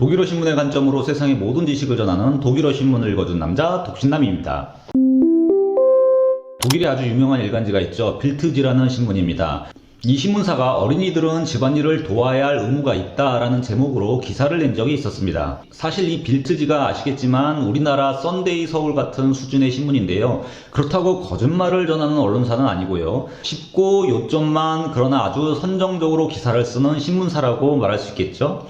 독일어 신문의 관점으로 세상의 모든 지식을 전하는 독일어 신문을 읽어준 남자 독신남입니다. 독일에 아주 유명한 일간지가 있죠. 빌트지라는 신문입니다. 이 신문사가 어린이들은 집안일을 도와야 할 의무가 있다라는 제목으로 기사를 낸 적이 있었습니다. 사실 이 빌트지가 아시겠지만 우리나라 썬데이 서울 같은 수준의 신문인데요. 그렇다고 거짓말을 전하는 언론사는 아니고요. 쉽고 요점만 그러나 아주 선정적으로 기사를 쓰는 신문사라고 말할 수 있겠죠.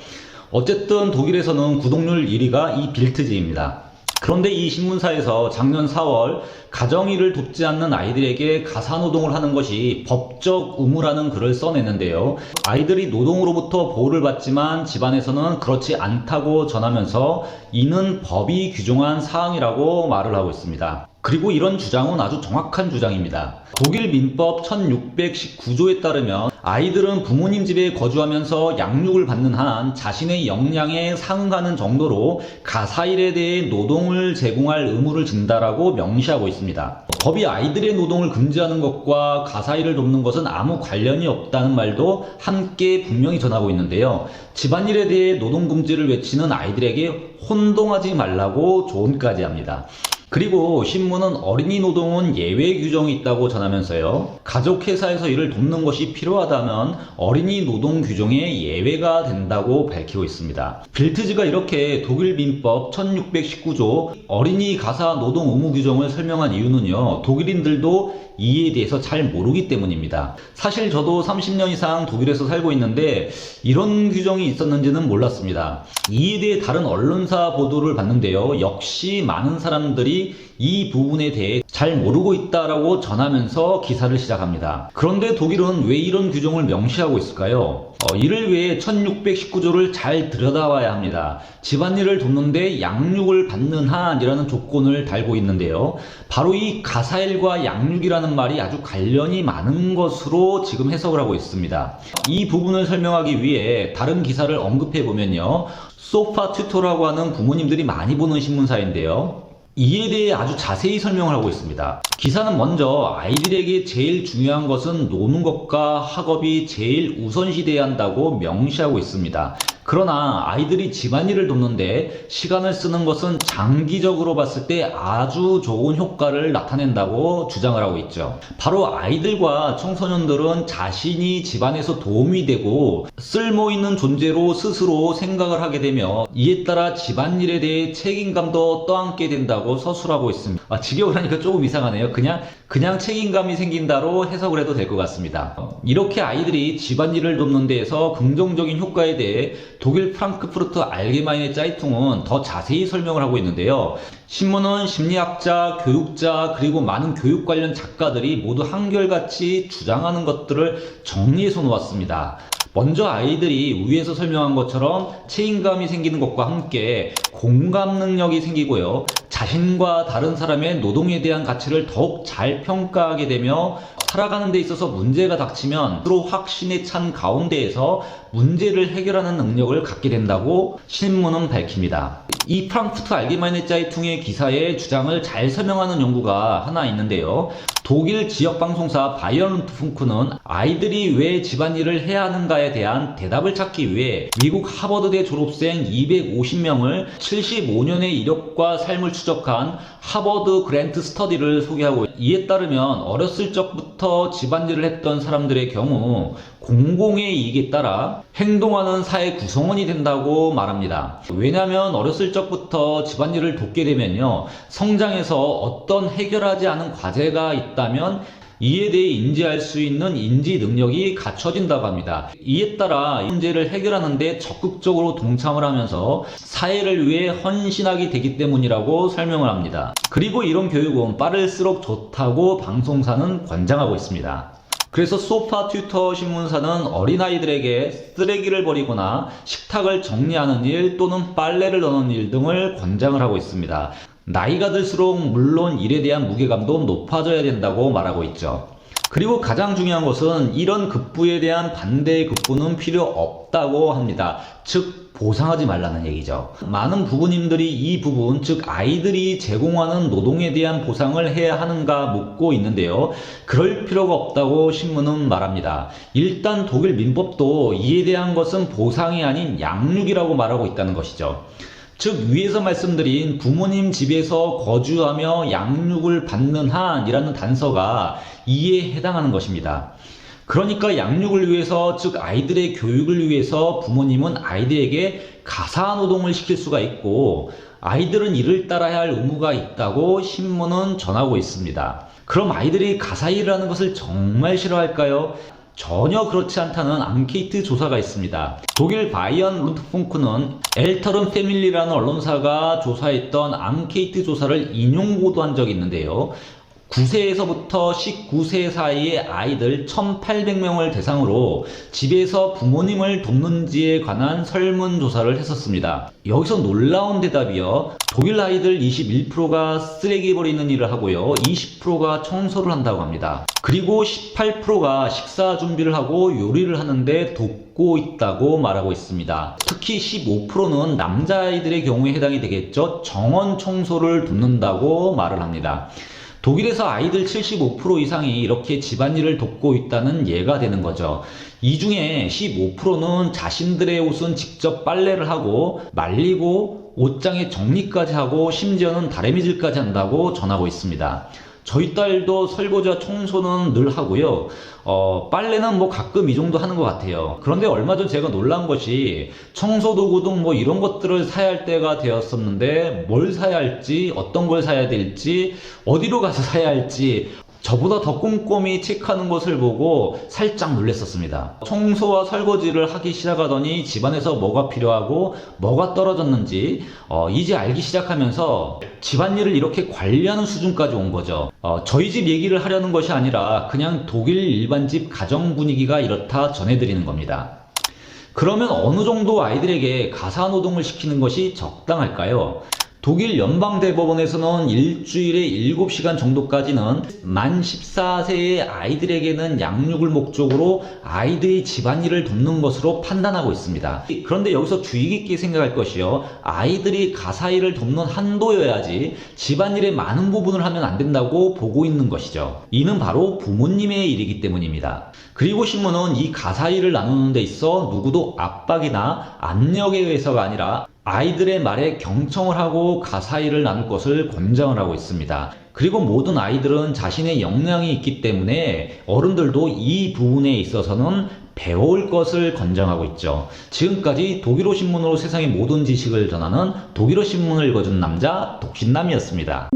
어쨌든 독일에서는 구독률 1위가 이 빌트지입니다. 그런데 이 신문사에서 작년 4월 가정일을 돕지 않는 아이들에게 가사노동을 하는 것이 법적 의무라는 글을 써냈는데요. 아이들이 노동으로부터 보호를 받지만 집안에서는 그렇지 않다고 전하면서 이는 법이 규정한 사항이라고 말을 하고 있습니다. 그리고 이런 주장은 아주 정확한 주장입니다. 독일 민법 1619조에 따르면 아이들은 부모님 집에 거주하면서 양육을 받는 한 자신의 역량에 상응하는 정도로 가사일에 대해 노동을 제공할 의무를 진다라고 명시하고 있습니다. 법이 아이들의 노동을 금지하는 것과 가사일을 돕는 것은 아무 관련이 없다는 말도 함께 분명히 전하고 있는데요. 집안일에 대해 노동 금지를 외치는 아이들에게 혼동하지 말라고 조언까지 합니다. 그리고 신문은 어린이 노동은 예외 규정이 있다고 전하면서요. 가족회사에서 이를 돕는 것이 필요하다면 어린이 노동 규정에 예외가 된다고 밝히고 있습니다. 빌트지가 이렇게 독일 민법 1619조 어린이 가사 노동 의무 규정을 설명한 이유는요. 독일인들도 이에 대해서 잘 모르기 때문입니다. 사실 저도 30년 이상 독일에서 살고 있는데 이런 규정이 있었는지는 몰랐습니다. 이에 대해 다른 언론사 보도를 봤는데요. 역시 많은 사람들이 이 부분에 대해 잘 모르고 있다라고 전하면서 기사를 시작합니다. 그런데 독일은 왜 이런 규정을 명시하고 있을까요? 이를 위해 1619조를 잘 들여다봐야 합니다. 집안일을 돕는데 양육을 받는 한이라는 조건을 달고 있는데요. 바로 이 가사일과 양육이라는 말이 아주 관련이 많은 것으로 지금 해석을 하고 있습니다. 이 부분을 설명하기 위해 다른 기사를 언급해 보면요. 소파 튜터라고 하는 부모님들이 많이 보는 신문사인데요. 이에 대해 아주 자세히 설명을 하고 있습니다. 기사는 먼저 아이들에게 제일 중요한 것은 노는 것과 학업이 제일 우선시돼야 한다고 명시하고 있습니다. 그러나 아이들이 집안일을 돕는데 시간을 쓰는 것은 장기적으로 봤을 때 아주 좋은 효과를 나타낸다고 주장을 하고 있죠. 바로 아이들과 청소년들은 자신이 집안에서 도움이 되고 쓸모있는 존재로 스스로 생각을 하게 되며 이에 따라 집안일에 대해 책임감도 떠안게 된다고 서술하고 있습니다. 직역을 하니까 조금 이상하네요. 그냥 책임감이 생긴다로 해석을 해도 될 것 같습니다. 이렇게 아이들이 집안일을 돕는 데에서 긍정적인 효과에 대해 독일 프랑크푸르트 알게마이네 짜이퉁은 더 자세히 설명을 하고 있는데요. 신문은 심리학자, 교육자, 그리고 많은 교육 관련 작가들이 모두 한결같이 주장하는 것들을 정리해서 놓았습니다. 먼저 아이들이 위에서 설명한 것처럼 책임감이 생기는 것과 함께 공감 능력이 생기고요. 자신과 다른 사람의 노동에 대한 가치를 더욱 잘 평가하게 되며 살아가는 데 있어서 문제가 닥치면 서로 확신에 찬 가운데에서 문제를 해결하는 능력을 갖게 된다고 신문은 밝힙니다. 이 프랑크푸르트 알게마이네 짜이퉁의 기사의 주장을 잘 설명하는 연구가 하나 있는데요. 독일 지역방송사 바이어른트 fun크는 아이들이 왜 집안일을 해야 하는가에 대한 대답을 찾기 위해 미국 하버드대 졸업생 250명을 75년의 이력과 삶을 추적한 하버드 그랜트 스터디를 소개하고 이에 따르면 어렸을 적부터 집안일을 했던 사람들의 경우 공공의 이익에 따라 행동하는 사회 구성원이 된다고 말합니다. 왜냐하면 어렸을 적부터 집안일을 돕게 되면요. 성장해서 어떤 해결하지 않은 과제가 있다면 이에 대해 인지할 수 있는 인지 능력이 갖춰진다고 합니다. 이에 따라 문제를 해결하는 데 적극적으로 동참을 하면서 사회를 위해 헌신하게 되기 때문이라고 설명을 합니다. 그리고 이런 교육은 빠를수록 좋다고 방송사는 권장하고 있습니다. 그래서 소파 튜터 신문사는 어린아이들에게 쓰레기를 버리거나 식탁을 정리하는 일 또는 빨래를 넣는 일 등을 권장을 하고 있습니다. 나이가 들수록 물론 일에 대한 무게감도 높아져야 된다고 말하고 있죠. 그리고 가장 중요한 것은 이런 급부에 대한 반대의 급부는 필요 없다고 합니다. 즉 보상하지 말라는 얘기죠. 많은 부부님들이 이 부분, 즉 아이들이 제공하는 노동에 대한 보상을 해야 하는가 묻고 있는데요. 그럴 필요가 없다고 신문은 말합니다. 일단 독일 민법도 이에 대한 것은 보상이 아닌 양육이라고 말하고 있다는 것이죠. 즉 위에서 말씀드린 부모님 집에서 거주하며 양육을 받는 한이라는 단서가 이에 해당하는 것입니다. 그러니까 양육을 위해서, 즉 아이들의 교육을 위해서 부모님은 아이들에게 가사노동을 시킬 수가 있고 아이들은 이를 따라야 할 의무가 있다고 신문은 전하고 있습니다. 그럼 아이들이 가사일을 하는 것을 정말 싫어할까요? 전혀 그렇지 않다는 앙케이트 조사가 있습니다. 독일 바이언 룬트풍크는 엘터른 패밀리라는 언론사가 조사했던 앙케이트 조사를 인용 보도한 적이 있는데요. 9세에서부터 19세 사이의 아이들 1,800명을 대상으로 집에서 부모님을 돕는지에 관한 설문조사를 했었습니다. 여기서 놀라운 대답이요. 독일 아이들 21%가 쓰레기 버리는 일을 하고요. 20%가 청소를 한다고 합니다. 그리고 18%가 식사 준비를 하고 요리를 하는데 돕고 있다고 말하고 있습니다. 특히 15%는 남자아이들의 경우에 해당이 되겠죠. 정원 청소를 돕는다고 말을 합니다. 독일에서 아이들 75% 이상이 이렇게 집안일을 돕고 있다는 예가 되는 거죠. 이 중에 15%는 자신들의 옷은 직접 빨래를 하고 말리고 옷장에 정리까지 하고 심지어는 다래미질까지 한다고 전하고 있습니다. 저희 딸도 설거지와 청소는 늘 하고요. 빨래는 뭐 가끔 이 정도 하는 것 같아요. 그런데 얼마 전 제가 놀란 것이 청소도구 등 뭐 이런 것들을 사야 할 때가 되었었는데 뭘 사야 할지, 어떤 걸 사야 될지, 어디로 가서 사야 할지 저보다 더 꼼꼼히 체크하는 것을 보고 살짝 놀랐었습니다. 청소와 설거지를 하기 시작하더니 집안에서 뭐가 필요하고 뭐가 떨어졌는지 이제 알기 시작하면서 집안일을 이렇게 관리하는 수준까지 온 거죠. 저희 집 얘기를 하려는 것이 아니라 그냥 독일 일반집 가정 분위기가 이렇다 전해드리는 겁니다. 그러면 어느 정도 아이들에게 가사노동을 시키는 것이 적당할까요? 독일 연방대법원에서는 일주일에 7시간 정도까지는 만 14세의 아이들에게는 양육을 목적으로 아이들의 집안일을 돕는 것으로 판단하고 있습니다. 그런데 여기서 주의 깊게 생각할 것이요. 아이들이 가사일을 돕는 한도여야지 집안일의 많은 부분을 하면 안 된다고 보고 있는 것이죠. 이는 바로 부모님의 일이기 때문입니다. 그리고 신문은 이 가사일을 나누는 데 있어 누구도 압박이나 압력에 의해서가 아니라 아이들의 말에 경청을 하고 가사일을 나눌 것을 권장을 하고 있습니다. 그리고 모든 아이들은 자신의 역량이 있기 때문에 어른들도 이 부분에 있어서는 배울 것을 권장하고 있죠. 지금까지 독일어 신문으로 세상의 모든 지식을 전하는 독일어 신문을 읽어준 남자 독신남이었습니다.